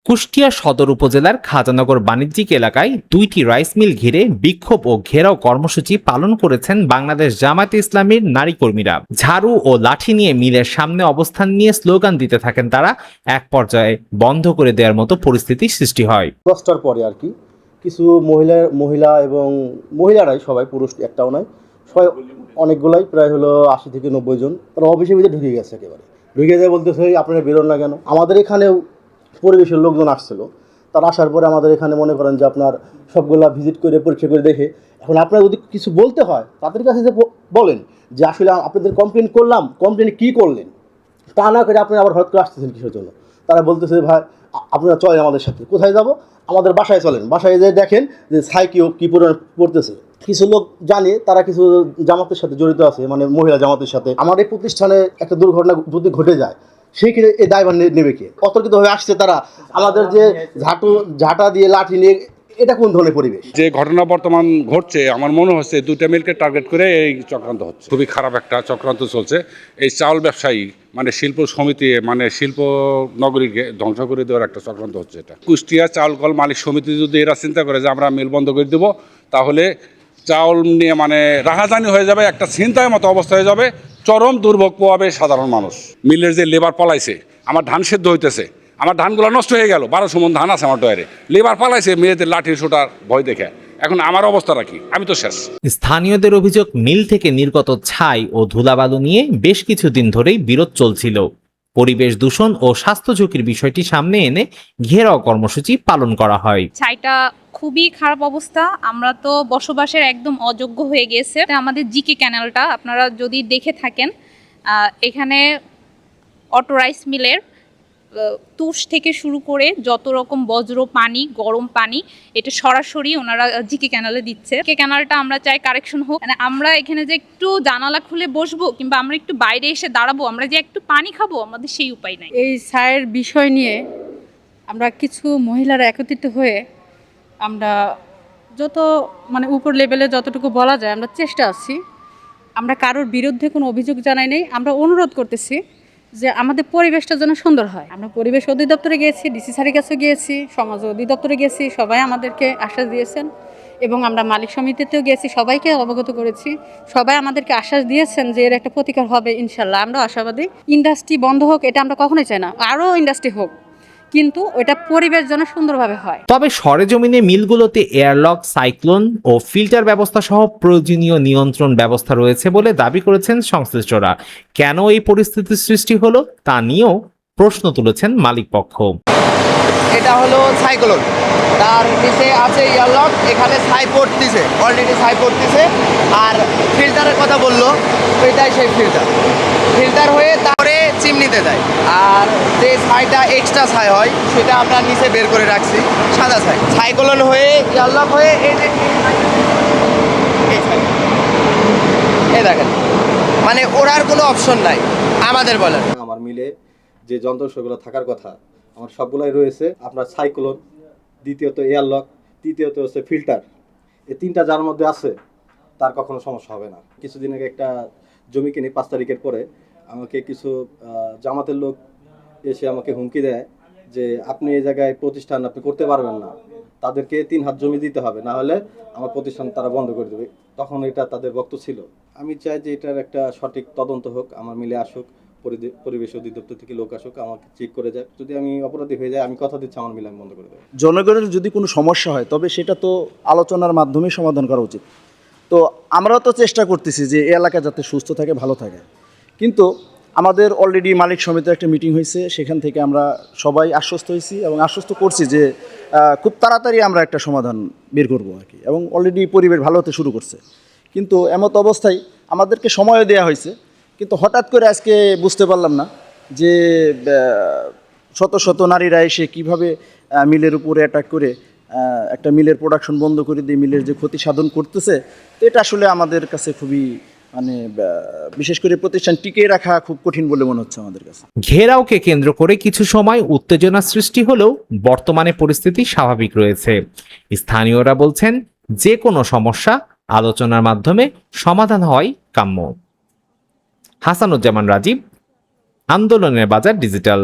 কুষ্টিয়া সদর উপজেলার খাজানগর বাণিজ্যিক এলাকায় 2টি রাইস মিল ঘিরে বিক্ষোভ ও ঘেরাও কর্মসূচি পালন করেছেন বাংলাদেশ জামায়াতে ইসলামীর নারী কর্মীরা। ঝাড়ু ও লাঠি নিয়ে মিলের সামনে অবস্থান নিয়ে স্লোগান দিতে থাকেন তারা। এক পর্যায়ে বন্ধ করে দেওয়ার মতো পরিস্থিতি সৃষ্টি হয়। 10টার পরে আর কি কিছু মহিলা এবং মহিলারাই, সবাই পুরুষ একটাও নয়, সবাই অনেকগুলাই, প্রায় হলো 80 থেকে 90 জন, তারা অফিসের ভিতরে ঢুকে গেছে। একেবারে ঢুকে যায় বলতেছে আপনারা বেরোন না কেন। আমাদের এখানেও পরিবেশের লোকজন আসছিল, তারা আসার পরে আমাদের এখানে মনে করেন যে আপনার সবগুলা ভিজিট করে পরীক্ষা করে দেখে, এখন আপনারা যদি কিছু বলতে হয় তাদের কাছে যে বলেন যে আসলে আপনাদের কমপ্লেন করলাম, কমপ্লেন কী করলেন, তা না করে আপনারা আবার হঠাৎ করে আসতেছেন কিসের জন্য। তারা বলতেছে ভাই আপনারা চলেন আমাদের সাথে। কোথায় যাব? আমাদের বাসায় চলেন। বাসায় যে দেখেন যে ছাই কী পড়তেছে। কিছু লোক জানে তারা কিছু জামাতের সাথে জড়িত আছে, মানে মহিলা জামাতের সাথে। আমার এই প্রতিষ্ঠানে একটা দুর্ঘটনা যদি ঘটে যায়, সেই ক্ষেত্রে এই দায়ভার নেবে কে? অতর্কিতভাবে আসছে তারা, আমাদের যে ঝাঁটা দিয়ে লাঠি নিয়ে, এটা কোন ধরনের পরিবেশ? যে ঘটনা বর্তমান ঘটছে, আমার মনে হচ্ছে 2টা মিলকে টার্গেট করে এই চক্রান্ত হচ্ছে। খুবই খারাপ একটা চক্রান্ত চলছে। এই চাউল ব্যবসায়ী মানে শিল্প সমিতি, মানে শিল্প নগরীকে ধ্বংস করে দেওয়ার একটা চক্রান্ত হচ্ছে। এটা কুষ্টিয়া চাউল কল মালিক সমিতি যদি এরা চিন্তা করে যে আমরা মিল বন্ধ করে দেবো, তাহলে চাউল নিয়ে মানে রাহাজানি হয়ে যাবে, একটা ছিনতাইয়ের মতো অবস্থা হয়ে যাবে, চরম দুর্ভোগ পোয়াবে সাধারণ মানুষ। মিলের যে লেবার পলাইছে, আমার ধান সেদ্ধ হইতেছে, আমার ধানগুলো নষ্ট হয়ে গেল, 1200 মণ ধান আছে আমার ডয়ারে, লেবার পালাইছে মেয়েদের লাঠির ছোটার ভয় দেখে। এখন আমার অবস্থাটা কি? আমি তো শেষ। স্থানীয়দের অভিযোগ, মিল থেকে নির্গত ছাই ও ধুলাবালু নিয়ে বেশ কিছুদিন ধরেই বিরোধ চলছিল। পরিবেশ দূষণ ও স্বাস্থ্য ঝুঁকির বিষয়টি সামনে এনে ঘেরাও কর্মসূচি পালন করা হয়। ছাইটা খুবই খারাপ অবস্থা, আমরা তো বসবাসের একদম অযোগ্য হয়ে গেছে। আমাদের জিকে ক্যানালটা আপনারা যদি দেখে থাকেন, এখানে অটো রাইস মিলের তুষ থেকে শুরু করে যত রকম বজ্র পানি, গরম পানি, এটা সরাসরি ওনারা জিকে ক্যানালে দিচ্ছে। জিকে ক্যানালটা আমরা চাই কারেকশন হোক। মানে আমরা এখানে যে একটু জানালা খুলে বসবো কিংবা আমরা একটু বাইরে এসে দাঁড়াবো, আমরা যে একটু পানি খাবো, আমাদের সেই উপায় নাই। এই ছায়ের বিষয় নিয়ে আমরা কিছু মহিলারা একত্রিত হয়ে আমরা যত মানে উপর লেভেলে যতটুকু বলা যায় আমরা চেষ্টা আছি। আমরা কারোর বিরুদ্ধে কোনো অভিযোগ জানাই নেই, আমরা অনুরোধ করতেছি যে আমাদের পরিবেশটা যেন সুন্দর হয়। আমরা পরিবেশ অধিদপ্তরে গিয়েছি, ডিসি স্যারের কাছে গিয়েছি, সমাজ অধিদপ্তরে গেছি, সবাই আমাদেরকে আশ্বাস দিয়েছেন এবং আমরা মালিক সমিতিতেও গিয়েছি, সবাইকে অবগত করেছি, সবাই আমাদেরকে আশ্বাস দিয়েছেন যে এর একটা প্রতিকার হবে ইনশাল্লাহ। আমরা আশাবাদী। ইন্ডাস্ট্রি বন্ধ হোক এটা আমরা কখনোই চাই না, আরও ইন্ডাস্ট্রি হোক, কিন্তু ওইটা পরিবেশ যেন সুন্দরভাবে হয়। তবে সরেজমিনে মিলগুলোতে এয়ারলক, সাইক্লোন ও ফিল্টার ব্যবস্থা সহ প্রয়োজনীয় নিয়ন্ত্রণ ব্যবস্থা রয়েছে বলে দাবি করেছেন সংশ্লিষ্টরা। কেন এই পরিস্থিতির সৃষ্টি হলো তা নিয়েও প্রশ্ন তুলেছেন মালিক পক্ষ। এটা হলো সাইক্লোন, তার নিচে আছে এয়ারলক, এখানে ছাই পড়তেছে, অলরেডি ছাই পড়তেছে। আর ফিল্টারের কথা বললো, এটাই সেই ফিল্টার হয়ে তারপরে চিমনিতে যায়। আর যে ছাইটা এক্সট্রা ছাই হয় সেটা আমরা নিচে বের করে রাখছি, সাদা ছাই। সাইক্লোন হয়ে এয়ারলক হয়ে এই দেখেন, মানে ওরার কোনো অপশন নাই আমাদের বলার। আমার মিলে যে যন্ত্রাংশগুলো থাকার কথা আমার সবগুলাই রয়েছে। আপনার সাইক্লোন, দ্বিতীয়ত এয়ারলক, তৃতীয়ত হচ্ছে ফিল্টার। এই 3টা যার মধ্যে আছে তার কখনো সমস্যা হবে না। কিছুদিন আগে একটা জমি কিনে 5 তারিখের পরে আমাকে কিছু জামাতের লোক এসে আমাকে হুমকি দেয় যে আপনি এই জায়গায় প্রতিষ্ঠান আপনি করতে পারবেন না, তাদেরকে 3 হাত জমি দিতে হবে, না হলে আমার প্রতিষ্ঠান তারা বন্ধ করে দেবে। তখন এটা তাদের বক্তব্য ছিল। আমি চাই যে এটার একটা সঠিক তদন্ত হোক, আমার মিলে আসুক, পরিবেশ অধিদপ্তর থেকে লোক আসুক, আমাকে চেক করে যাক। যদি আমি অপরাধী হয়ে যাই, আমি কথা দিচ্ছি আমার মিল আমি বন্ধ করে দেবো। জনগণের যদি কোনো সমস্যা হয় তবে সেটা তো আলোচনার মাধ্যমে সমাধান করা উচিত। তো আমরাও তো চেষ্টা করতেছি যে এই এলাকা যাতে সুস্থ থাকে, ভালো থাকে। কিন্তু আমাদের অলরেডি মালিক সমিতির একটা মিটিং হয়েছে, সেখান থেকে আমরা সবাই আশ্বস্ত হয়েছি এবং আশ্বস্ত করছি যে খুব তাড়াতাড়ি আমরা একটা সমাধান বের করবো আর কি, এবং অলরেডি পরিবেশ ভালো হতে শুরু করছে। কিন্তু এমত অবস্থায় আমাদেরকে সময়ও দেওয়া হয়েছে, কিন্তু হঠাৎ করে আজকে বুঝতে পারলাম না যে শত শত নারীরা এসে কীভাবে মিলের উপরে অ্যাটাক করে একটা মিলের প্রোডাকশন বন্ধ করে দিয়ে মিলের যে ক্ষতি সাধন করতেছে। তো এটা আসলে আমাদের কাছে খুবই মানে বিশেষ করে প্রতিষ্ঠান টিকিয়ে রাখা খুব কঠিন বলে মনে হচ্ছে আমাদের কাছে। ঘেরাওকে কেন্দ্র করে কিছু সময় উত্তেজনা সৃষ্টি হলেও বর্তমানে পরিস্থিতি স্বাভাবিক রয়েছে। স্থানীয়রা বলছেন যে কোনো সমস্যা আলোচনার মাধ্যমে সমাধান হয় কাম্য। হাসানুজ্জামান রাজীব, আন্দোলনের বাজার ডিজিটাল।